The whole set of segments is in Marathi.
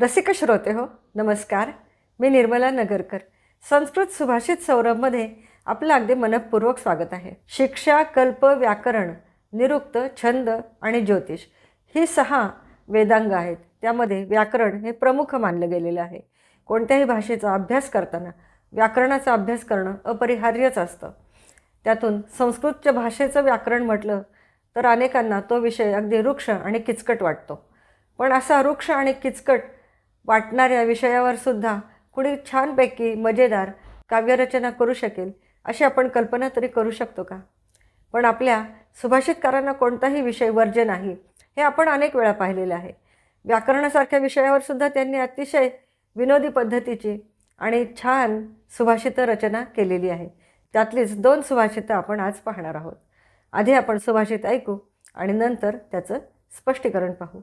रसिक श्रोते हो, नमस्कार. मी निर्मला नगरकर. संस्कृत सुभाषित सौरभमध्ये आपलं अगदी मनपूर्वक स्वागत आहे. शिक्षा, कल्प, व्याकरण, निरुक्त, छंद आणि ज्योतिष ही 6 वेदांग आहेत. त्यामध्ये व्याकरण हे प्रमुख मानलं गेलेलं आहे. कोणत्याही भाषेचा अभ्यास करताना व्याकरणाचा अभ्यास करणं अपरिहार्यच असतं. त्यातून संस्कृतच्या भाषेचं व्याकरण म्हटलं तर अनेकांना तो विषय अगदी रुक्ष आणि किचकट वाटतो. पण असा रुक्ष आणि किचकट वाटणाऱ्या विषयावर सुद्धा कुणी छानपैकी मजेदार काव्यरचना करू शकेल अशी आपण कल्पना तरी करू शकतो का? पण आपल्या सुभाषितकारांना कोणताही विषय वर्ज्य नाही हे आपण अनेक वेळा पाहिलेलं आहे. व्याकरणासारख्या विषयावर सुद्धा त्यांनी अतिशय विनोदी पद्धतीची आणि छान सुभाषित रचना केलेली आहे. त्यातलीच 2 सुभाषितं आपण आज पाहणार आहोत. आधी आपण सुभाषित ऐकू आणि नंतर त्याचं स्पष्टीकरण पाहू.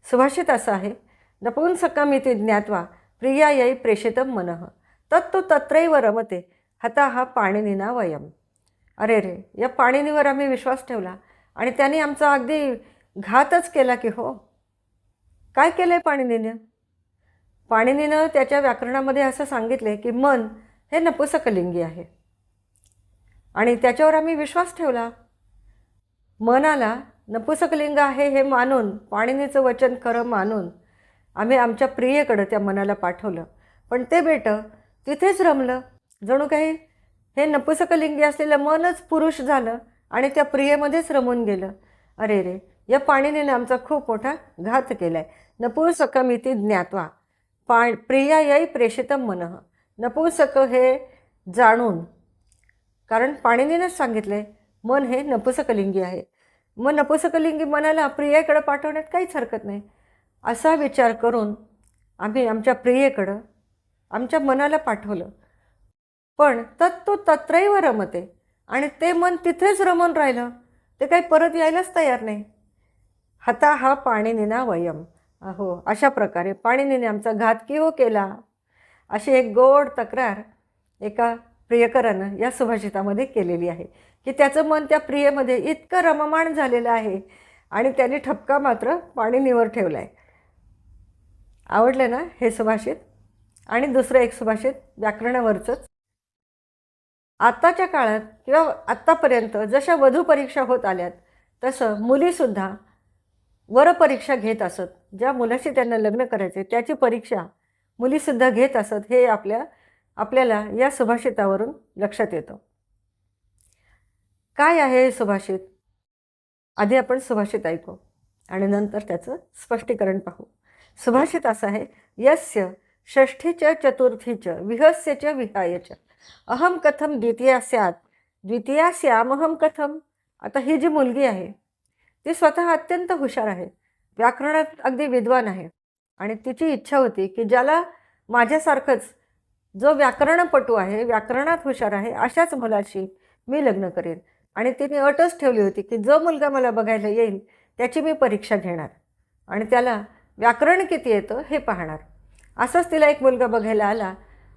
सुभाषित असं आहे: नपुंसकमिति ज्ञात्वा प्रियायै प्रेषितं मनः तत्तु तत्रैव रमते हताः पाणिनिना वयम्. अरे रे, या पाणिनीवर आम्ही विश्वास ठेवला आणि त्यांनी आमचा अगदी घातच केला की हो. काय केलं आहे पाणिनीनं? पाणिनीनं त्याच्या व्याकरणामध्ये असं सांगितले की मन हे नपुंसकलिंगी आहे आणि त्याच्यावर आम्ही विश्वास ठेवला. मनाला नपुंसकलिंग आहे हे मानून, पाणिनीचं वचन खरं मानून आम्ही आमच्या प्रियेकडं त्या मनाला पाठवलं. पण ते बेटं तिथेच रमलं. जणू काही हे नपुंसकलिंगी असलेलं मनच पुरुष झालं आणि त्या प्रियेमध्येच रमून गेलं. अरे रे, या पाणिनीने आमचा खूप मोठा घात केला आहे. नपुंसकमिति ज्ञात्वा प्रियायै प्रेषितं मनः. नपुंसक हे जाणून, कारण पाणिनीनंच सांगितलं मन हे नपुंसकलिंगी आहे. मग नपुंसकलिंगी मनाला प्रियेकडं पाठवण्यात काहीच हरकत नाही. असा विचार करून आम्ही आमच्या प्रियेकडं आमच्या मनाला पाठवलं. पण तत्तु तत्रैव रमते, आणि ते मन तिथेच रमून राहिलं. ते काही परत यायलाच तयार नाही. हताः पाणिनिना वयम्. अहो, अशा प्रकारे पाणिनीने आमचा घात की हो केला, अशी एक गोड तक्रार एका प्रियकरानं या सुभाषितामध्ये केलेली आहे की त्याचं मन त्या प्रियेमध्ये इतकं रममाण झालेलं आहे आणि त्यांनी ठपका मात्र पाणिनीवर ठेवला आहे. आवडलं ना हे सुभाषित? आणि दुसरं एक सुभाषित व्याकरणावरचंच. आत्ताच्या काळात किंवा आत्तापर्यंत जशा वधू परीक्षा होत आल्यात तसं मुलीसुद्धा वरपरीक्षा घेत असत. ज्या मुलाशी त्यांना लग्न करायचे त्याची परीक्षा मुलीसुद्धा घेत असत. हे आपल्याला या सुभाषितावरून लक्षात येतं. काय आहे हे सुभाषित? आधी आपण सुभाषित ऐकू आणि नंतर त्याचं स्पष्टीकरण पाहू. सुभाषित असं आहे: यस्य षष्ठी च चतुर्थी च विहस्य च विहाय च अहम कथम द्वितीया स्यात् द्वितीया स्यामहम कथम. आता ही जी मुलगी आहे ती स्वतः अत्यंत हुशार आहे, व्याकरणात अगदी विद्वान आहे आणि तिची इच्छा होती की ज्याला माझ्यासारखंच जो व्याकरणपटू आहे, व्याकरणात हुशार आहे, अशाच मुलाशी मी लग्न करेन. आणि तिने अटच ठेवली होती की जो मुलगा मला बघायला येईल त्याची मी परीक्षा घेणार आणि त्याला व्याकरण किती येतं हे पाहणार. असंच तिला एक मुलगा बघायला आला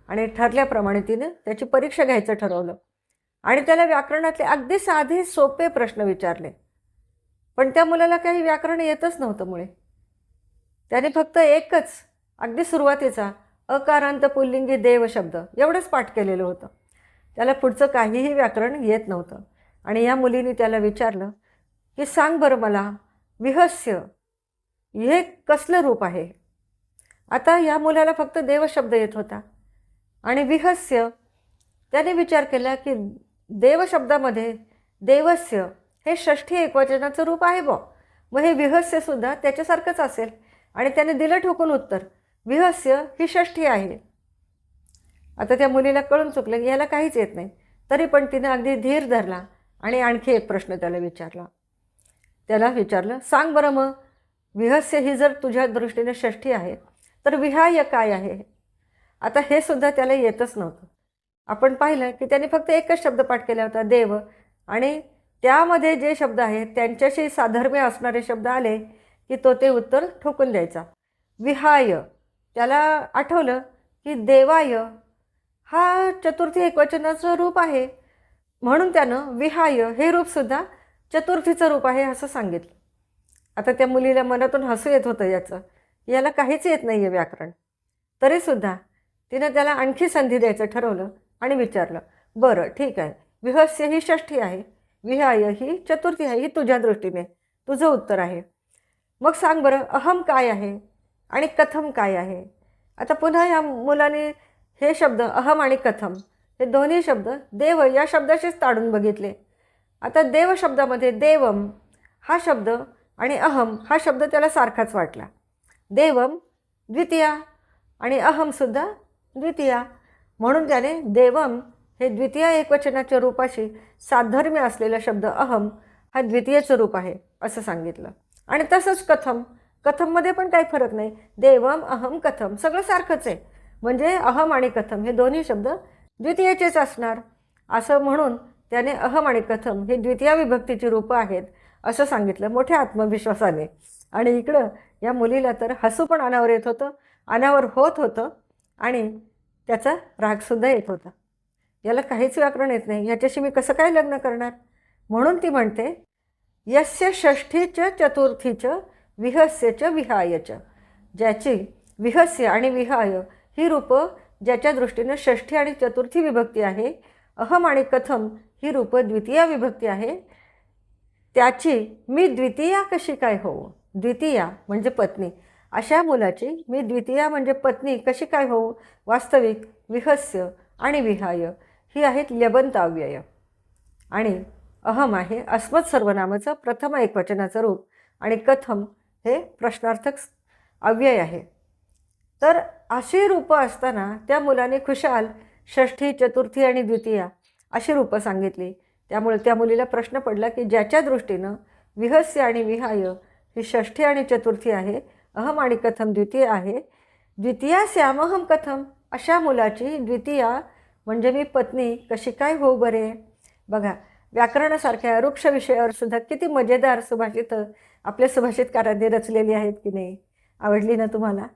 आणि ठरल्याप्रमाणे तिनं त्याची परीक्षा घ्यायचं ठरवलं आणि त्याला व्याकरणातले अगदी साधे सोपे प्रश्न विचारले. पण त्या मुलाला काही व्याकरण येतच नव्हतं. मुळे त्याने फक्त एकच अगदी सुरुवातीचा अकारांत पुल्लिंगी देव शब्द एवढंच पाठ केलेलं होतं. त्याला पुढचं काहीही व्याकरण येत नव्हतं. आणि या मुलीने त्याला विचारलं की सांग बरं मला, विहस्य हे कसलं रूप आहे? आता या मुलाला फक्त देव शब्द येत होता आणि विहस्य त्याने विचार केला की देव शब्दामध्ये देवस्य हे षष्ठी एकवचनाचं रूप आहे बा, मग हे विहस्यसुद्धा त्याच्यासारखंच असेल. आणि त्याने दिलं ठोकून उत्तर, विहस्य ही षष्ठी आहे. आता त्या मुलीला कळून चुकलं की याला काहीच येत नाही. तरी पण तिने अगदी धीर धरला आणि आणखी एक प्रश्न त्याला विचारलं, सांग बरं मग, विहस्य ही जर तुझ्या दृष्टीने षष्ठी आहे तर विहाय काय आहे? आता हे सुद्धा त्याला येतच नव्हतं. आपण पाहिलं की त्याने फक्त एकच शब्द पाठ केला होता, देव, आणि त्यामध्ये जे शब्द आहेत त्यांच्याशी साधर्म्य असणारे शब्द आले की तो ते उत्तर ठोकून द्यायचा. विहाय, त्याला आठवलं की देवाय हा चतुर्थी एकवचनाचं रूप आहे, म्हणून त्यानं विहाय हे रूपसुद्धा चतुर्थीचं रूप आहे असं सांगितलं. आता त्या मुलीला मनातून हसू येत होतं याचं याला काहीच येत नाही आहे व्याकरण. तरीसुद्धा तिनं त्याला आणखी संधी द्यायचं ठरवलं आणि विचारलं, बरं ठीक आहे, विहस्य ही षष्ठी आहे, विहाय ही चतुर्थी आहे, ही तुझ्या दृष्टीने तुझं उत्तर आहे. मग सांग बरं, अहम काय आहे आणि कथम काय आहे? आता पुन्हा या मुलाने हे शब्द अहम आणि कथम हे दोन्ही शब्द देव या शब्दाशीच ताडून बघितले. आता देव शब्दामध्ये देवम हा शब्द आणि अहम हा शब्द त्याला सारखाच वाटला. देवम द्वितीया आणि अहमसुद्धा द्वितीया, म्हणून त्याने देवम हे द्वितीय एकवचनाच्या रूपाशी साधर्म्य असलेला शब्द अहम हा द्वितीयचं रूप आहे असं सांगितलं. आणि तसंच कथम, कथममध्ये पण काही फरक नाही, देवम अहम कथम सगळं सारखंच आहे. म्हणजे अहम आणि कथम हे दोन्ही शब्द द्वितीयचेच असणार असं म्हणून त्याने अहम आणि कथम हे द्वितीय विभक्तीची रूपं आहेत असं सांगितलं मोठ्या आत्मविश्वासाने. आणि इकडं या मुलीला तर हसू पण अनावर येत होतं, अनावर होत होतं आणि त्याचा रागसुद्धा येत होता. याला काहीच व्याकरण येत नाही, याच्याशी मी कसं काय लग्न करणार? म्हणून ती म्हणते, यस्य षष्ठीच चतुर्थीच विहस्यच विहायच, ज्याची विहस्य आणि विहाय ही रूपं ज्याच्या दृष्टीनं षष्ठी आणि चतुर्थी विभक्ती आहे, अहम आणि कथम ही रूपं द्वितीया विभक्ती आहे, त्याची मी द्वितीया कशी काय होऊ? द्वितीया म्हणजे पत्नी, अशा मुलाची मी द्वितीया म्हणजे पत्नी कशी काय होऊ? वास्तविक विहस्य आणि विहाय ही आहेत ल्यबंत अव्यय आणि अहम आहे अस्मत् सर्वनामाचं प्रथम एकवचनाचं रूप आणि कथम हे प्रश्नार्थक अव्यय आहे. तर अशी रूपं असताना त्या मुलाने खुशाल षष्ठी, चतुर्थी आणि द्वितीया अशी रूपं सांगितली. त्यामुळे त्या मुलीला प्रश्न पडला की ज्याच्या दृष्टीनं विहस्य आणि विहाय ही षष्ठी आणि चतुर्थी आहे, अहम आणि कथम द्वितीय आहे, द्वितीया स्यामहम कथम, अशा मुलाची द्वितीया म्हणजे मी पत्नी कशी काय होऊ बरे? बघा, व्याकरणासारख्या वृक्ष विषयावर सुद्धा किती मजेदार सुभाषितं आपल्या सुभाषितकारांनी रचलेली आहेत की नाही? आवडली ना तुम्हाला?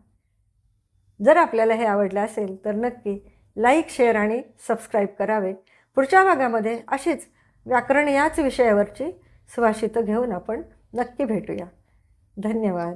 जर आपल्याला हे आवडलं असेल तर नक्की लाईक, शेअर आणि सबस्क्राईब करावे. पुढच्या भागामध्ये अशीच व्याकरण याच विषयावरची सुभाषितं घेऊन आपण नक्की भेटूया. धन्यवाद.